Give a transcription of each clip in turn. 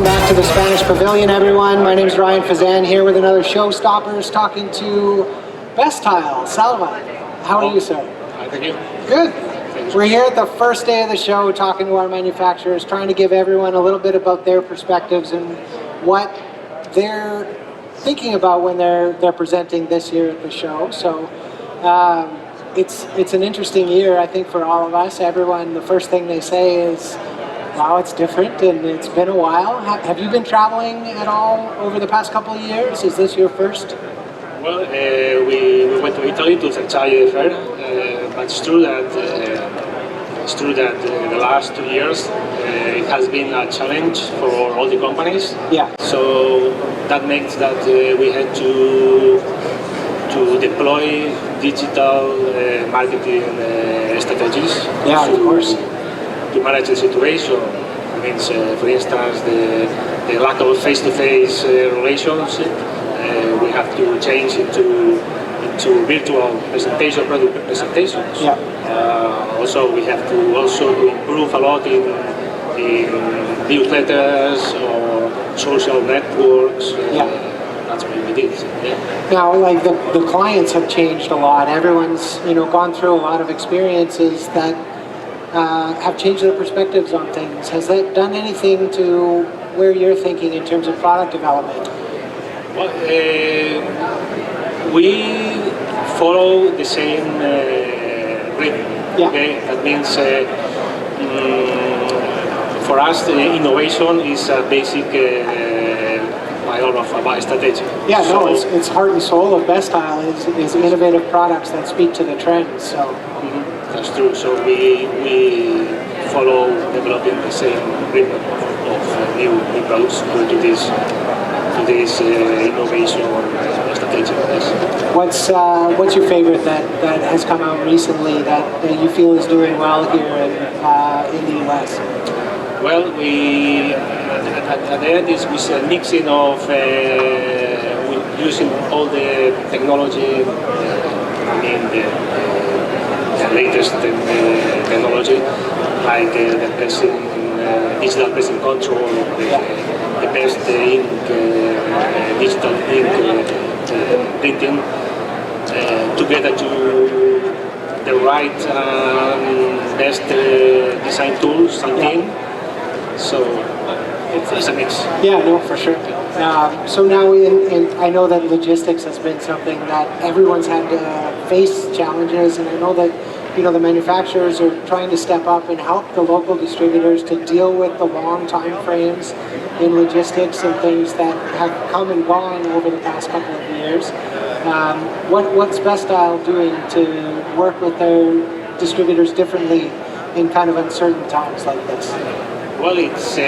back to the Spanish Pavilion, everyone. My name is Ryan Fasan here with another Showstoppers talking to Bestile. Salva, how are you, sir? Thank you. Good. We're here at the first day of the show talking to our manufacturers, trying to give everyone a little bit about their perspectives and what they're thinking about when they're presenting this year at the show. So it's an interesting year, I think, for all of us. Everyone, the first thing they say is, wow, it's different and it's been a while. Have you been traveling at all over the past couple of years? Is this your first? Well, we went to Italy to Versailles Fair, but it's true that the last 2 years it has been a challenge for all the companies. Yeah. So that makes that we had to deploy digital marketing strategies. Yeah, of course. To manage the situation. It means, for instance, the lack of face-to-face relationship. We have to change into virtual product presentations. Yeah. Also, we have to improve a lot in newsletters or social networks. Yeah. That's what we did. Yeah. Now, like the clients have changed a lot. Everyone's gone through a lot of experiences that have changed their perspectives on things. Has that done anything to where you're thinking in terms of product development? Well, we follow the same rhythm. Yeah. Okay? That means for us, the innovation is a basic about strategy. Yeah, so, no, it's heart and soul of Bestile is innovative products that speak to the trends. So. That's true. So we follow developing the same rhythm of new products to this innovation strategy. Yes. What's your favorite that has come out recently that you feel is doing well here in the US? Well, at the end is a mixing of using all the technology. The latest technology, like the digital pressing control, the best ink, digital ink printing, together to the right best design tools and team. So it's a mix. Yeah, no, for sure. So now, I know that logistics has been something that everyone's had to face challenges, and I know that the manufacturers are trying to step up and help the local distributors to deal with the long time frames in logistics and things that have come and gone over the past couple of years. What's Bestile doing to work with their distributors differently in kind of uncertain times like this? Well, it's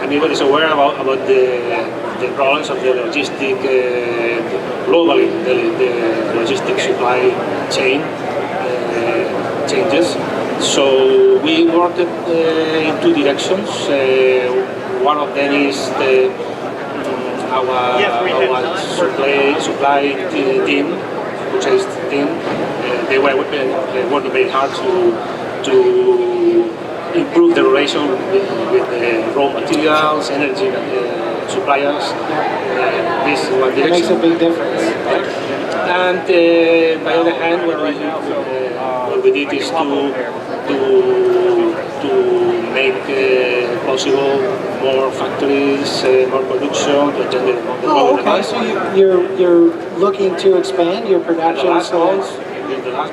everybody's aware about the problems of the logistic globally, the logistic supply chain changes. So we worked in two directions. One of them is our supply team, purchase team. They were working very hard to improve the relation with the raw materials, energy suppliers. This is one direction. It makes a big difference. And by the other hand, what we did is to make possible more factories, more production, to attend the okay. So you're looking to expand your production. The last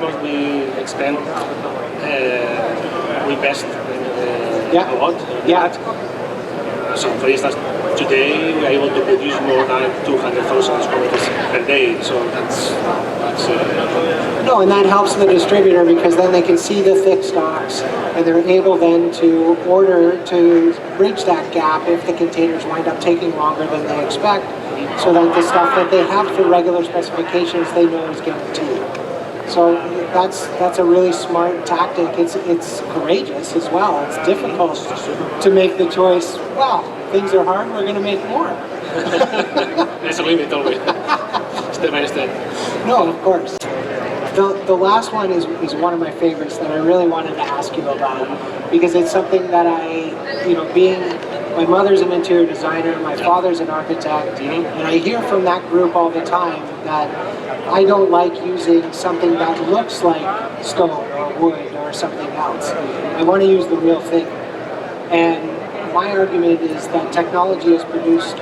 month we expand. We invest a lot. Yeah. So, for instance, today we are able to produce more than 200,000 square meters per day. So that's no, and that helps the distributor because then they can see the thick stocks, and they're able then to order to bridge that gap if the containers wind up taking longer than they expect, so that the stuff that they have for regular specifications they know is guaranteed. So that's a really smart tactic. It's courageous as well. It's difficult to make the choice. Well, things are hard. We're going to make more. There's a limit always. Step by step. No, of course. The last one is one of my favorites that I really wanted to ask you about because it's something that being my mother's an interior designer, my father's an architect, and I hear from that group all the time that I don't like using something that looks like stone or wood or something else. I want to use the real thing. And my argument is that technology has produced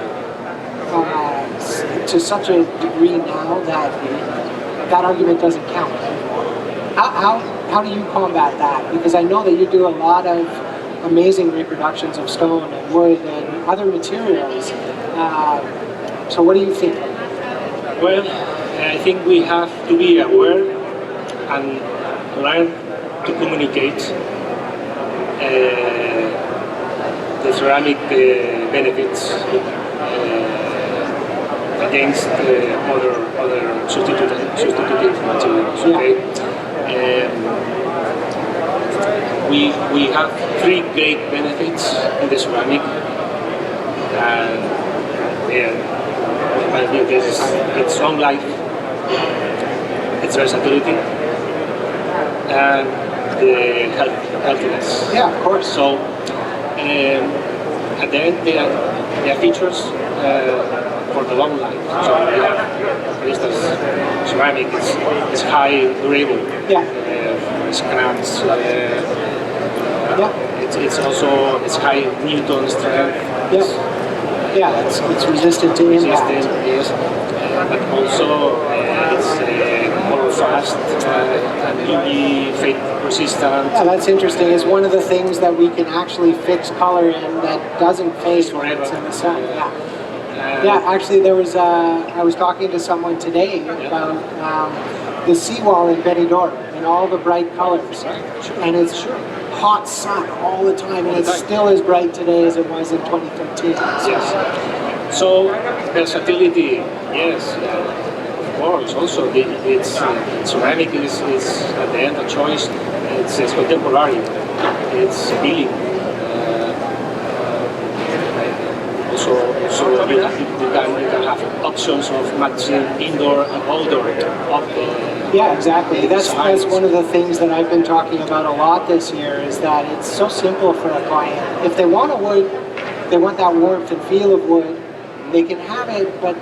to such a degree now that that argument doesn't count anymore. How do you combat that? Because I know that you do a lot of amazing reproductions of stone and wood and other materials. So what do you think? Well, I think we have to be aware and learn to communicate the ceramic benefits against other substitutive materials. Okay. We have three great benefits in the ceramic, and it's long life, its versatility, and the healthiness. Yeah, of course. So at the end, there are features for the long life. So we have, for instance, ceramic is high durable. Yeah. Scraps. It's also high Newton strength. Yeah, it's resistant to impact. Yes. But also it's color fast and UV fade resistant. Yeah, that's interesting. It's one of the things that we can actually fix color in that doesn't fade when it's in the sun. Yeah, actually there was, I was talking to someone today about the seawall in Benidorm and all the bright colors. And it's hot sun all the time, and it's still as bright today as it was in 2013. Yes. So versatility, yes, of course. Also, it's ceramic is at the end a choice. It's contemporary. It's appealing. Also, you can have options of matching indoor and outdoor. Yeah, exactly. That's one of the things that I've been talking about a lot this year, is that it's so simple for a client. If they want a wood, they want that warmth and feel of wood, they can have it, but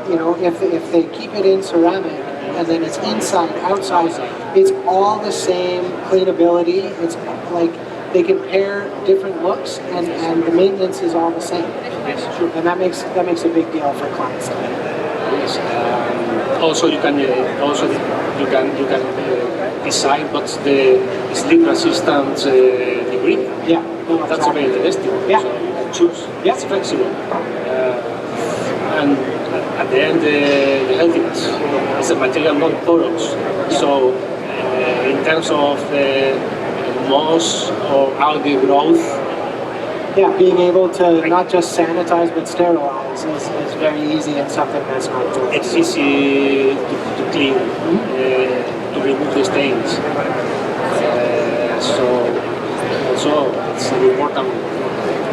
if they keep it in ceramic and then it's inside, outside, it's all the same cleanability. It's like they can pair different looks, and the maintenance is all the same. Yes, sure. And that makes a big deal for clients. Yes. Also, you can decide what's the sleep resistance degree. Yeah, that's very interesting. Yeah. So you can choose. Yeah. It's flexible. And at the end, the healthiness is a material non-porous. Yeah. So in terms of moss or algae growth. Yeah, being able to not just sanitize but sterilize is very easy, and something that's not doing. It's easy to clean, to remove the stains. So also it's important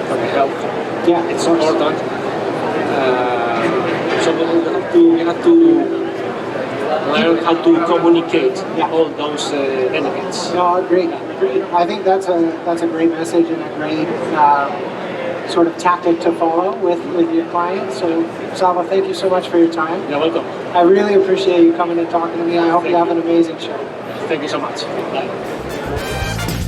for the health. Yeah, it's important. So we have to learn how to communicate all those benefits. No, great. I think that's a great message and a great sort of tactic to follow with your clients. So, Salva, thank you so much for your time. You're welcome. I really appreciate you coming and talking to me. I hope you have an amazing show. Thank you so much. Bye.